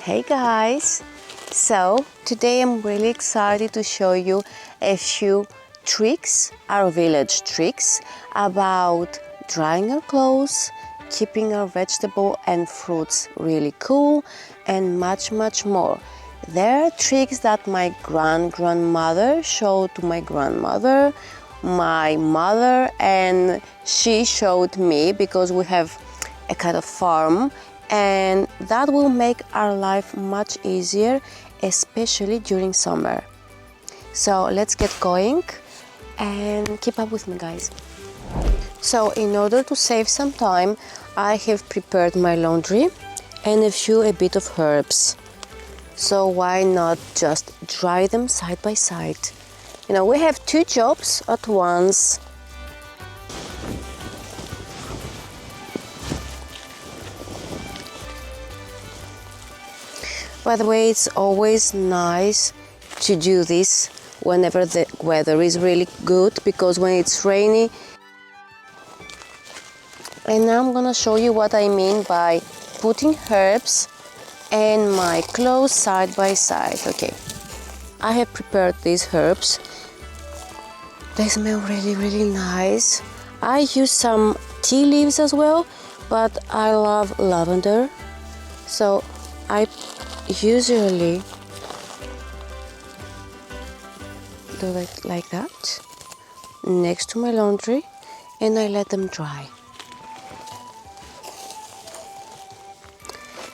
Hey guys! So today I'm really excited to show you a few tricks, our village tricks, about drying our clothes, keeping our vegetable and fruits really cool, and much more. There are tricks that my grandmother showed to my grandmother, my mother, and she showed me because we have a kind of farm, and that will make our life much easier, especially during summer. So let's get going and keep up with me, guys. So in order to save some time, I have prepared my laundry and a bit of herbs. So why not just dry them side by side? You know, we have two jobs at once. By the way, it's always nice to do this whenever the weather is really good, because when it's rainy. And now I'm gonna show you what I mean by putting herbs and my clothes side by side. Okay, I have prepared these herbs. They smell really nice. I use some tea leaves as well, but I love lavender, so I usually do it like that next to my laundry, and I let them dry.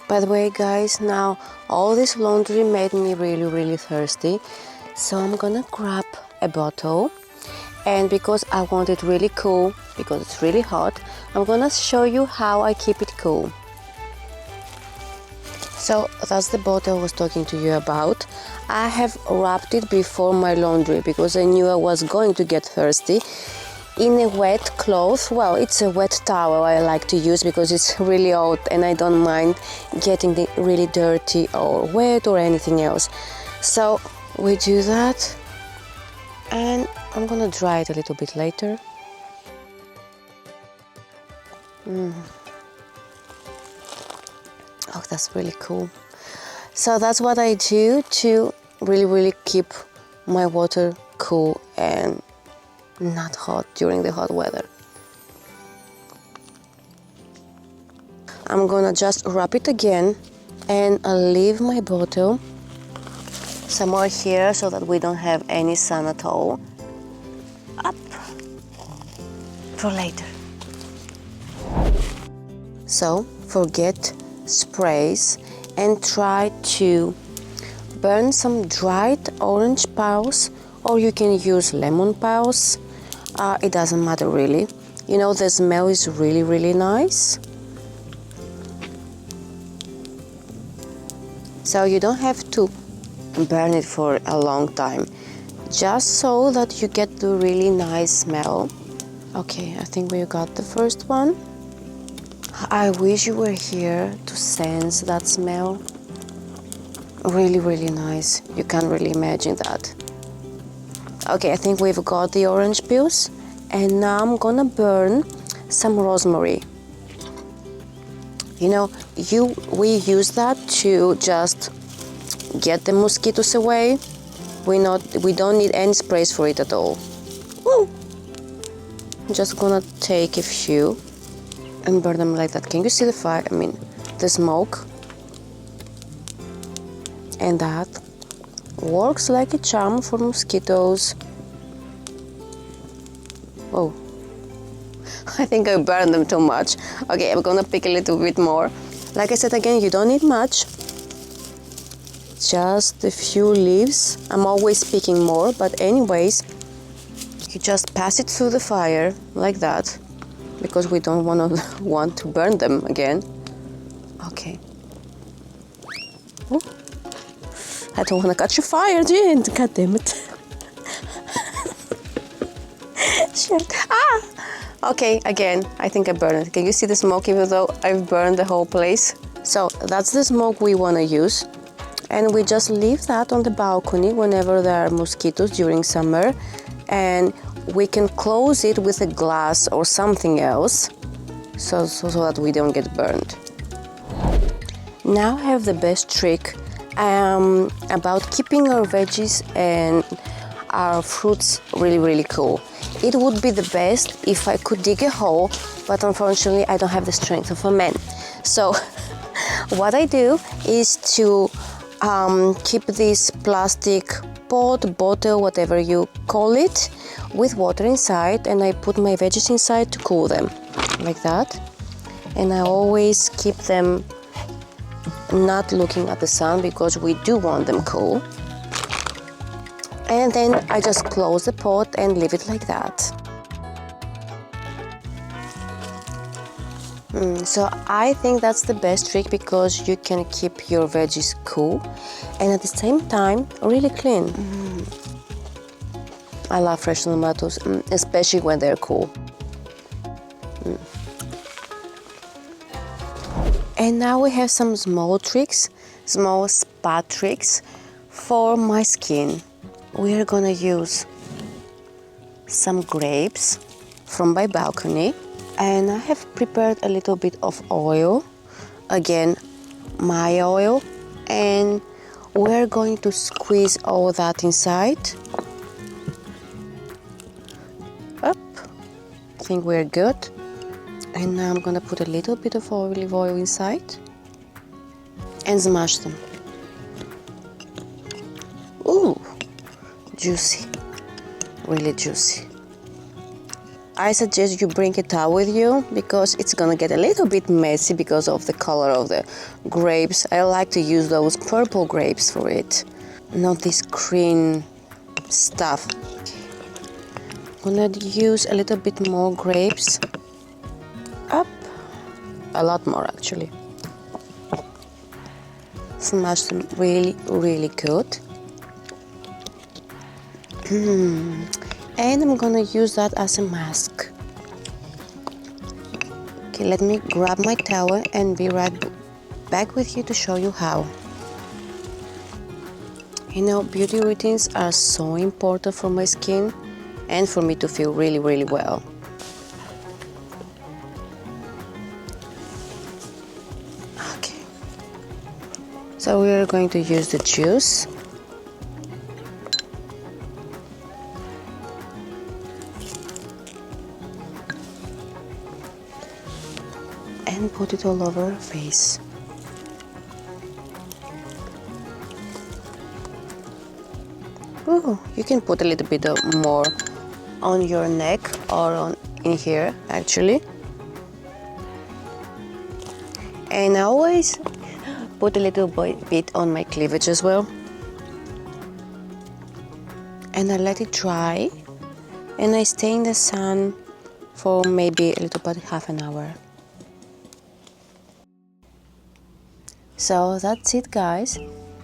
By the way, guys, now all this laundry made me really thirsty, so I'm gonna grab a bottle, and because I want it really cool, because it's really hot, I'm gonna show you how I keep it cool. So that's the bottle I was talking to you about. I have wrapped it before my laundry because I knew I was going to get thirsty, in a wet cloth. Well, it's a wet towel I like to use because it's really hot and I don't mind getting it really dirty or wet or anything else. So we do that, and I'm gonna dry it a little bit later. Oh, that's really cool. So that's what I do to really keep my water cool and not hot during the hot weather. I'm gonna just wrap it again, and I'll leave my bottle somewhere here so that we don't have any sun at all. Up for later. So forget sprays and try to burn some dried orange peels, or you can use lemon peels. It doesn't matter really. You know, the smell is really nice. So you don't have to burn it for a long time, just so that you get the really nice smell. Okay, I think we got the first one. I wish you were here to sense that smell. Really nice. You can't really imagine that. Okay, I think we've got the orange peels, and now I'm gonna burn some rosemary. You know, we use that to just get the mosquitoes away. We don't need any sprays for it at all. Woo! I'm just gonna take a few and burn them like that. Can you see the fire? I mean, the smoke? And that works like a charm for mosquitoes. Oh, I think I burned them too much. Okay, I'm gonna pick a little bit more. Like I said again, you don't need much. Just a few leaves. I'm always picking more, but anyways, you just pass it through the fire like that, because we don't want to burn them again. Okay. Ooh. I don't want to catch a fire, Jen. God damn it. Shit. Ah! Okay, again, I think I burned it. Can you see the smoke, even though I've burned the whole place? So that's the smoke we want to use. And we just leave that on the balcony whenever there are mosquitoes during summer. And we can close it with a glass or something else so that we don't get burned. Now I have the best trick about keeping our veggies and our fruits really cool. It would be the best if I could dig a hole, but unfortunately I don't have the strength of a man. So what I do is to keep this plastic pot, bottle, whatever you call it, with water inside, and I put my veggies inside to cool them, like that. And I always keep them not looking at the sun because we do want them cool. And then I just close the pot and leave it like that. So I think that's the best trick because you can keep your veggies cool and at the same time really clean. I love fresh tomatoes, especially when they're cool. And now we have some small tricks, small spa tricks for my skin. We are gonna use some grapes from my balcony, and I have prepared a little bit of oil, again my oil, and we're going to squeeze all that inside. Up, I think we're good. And now I'm gonna put a little bit of olive oil inside and smash them. Ooh, juicy, really juicy. I suggest you bring a towel with you because it's gonna get a little bit messy because of the color of the grapes. I like to use those purple grapes for it, not this green stuff. I'm gonna use a little bit more grapes. Up, a lot more actually. Smash them really good. And I'm gonna use that as a mask. Okay, let me grab my towel and be right back with you to show you how. You know, beauty routines are so important for my skin and for me to feel really well. Okay, so we are going to use the juice. And put it all over her face. Ooh, you can put a little bit more on your neck or in here actually. And I always put a little bit on my cleavage as well. And I let it dry and I stay in the sun for maybe a little bit, half an hour. So that's it, guys.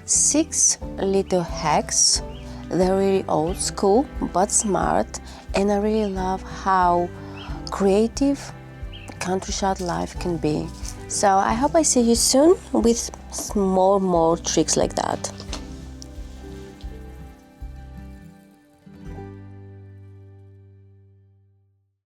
6 little hacks. They're really old school but smart, and I really love how creative countryside life can be. So I hope I see you soon with more tricks like that.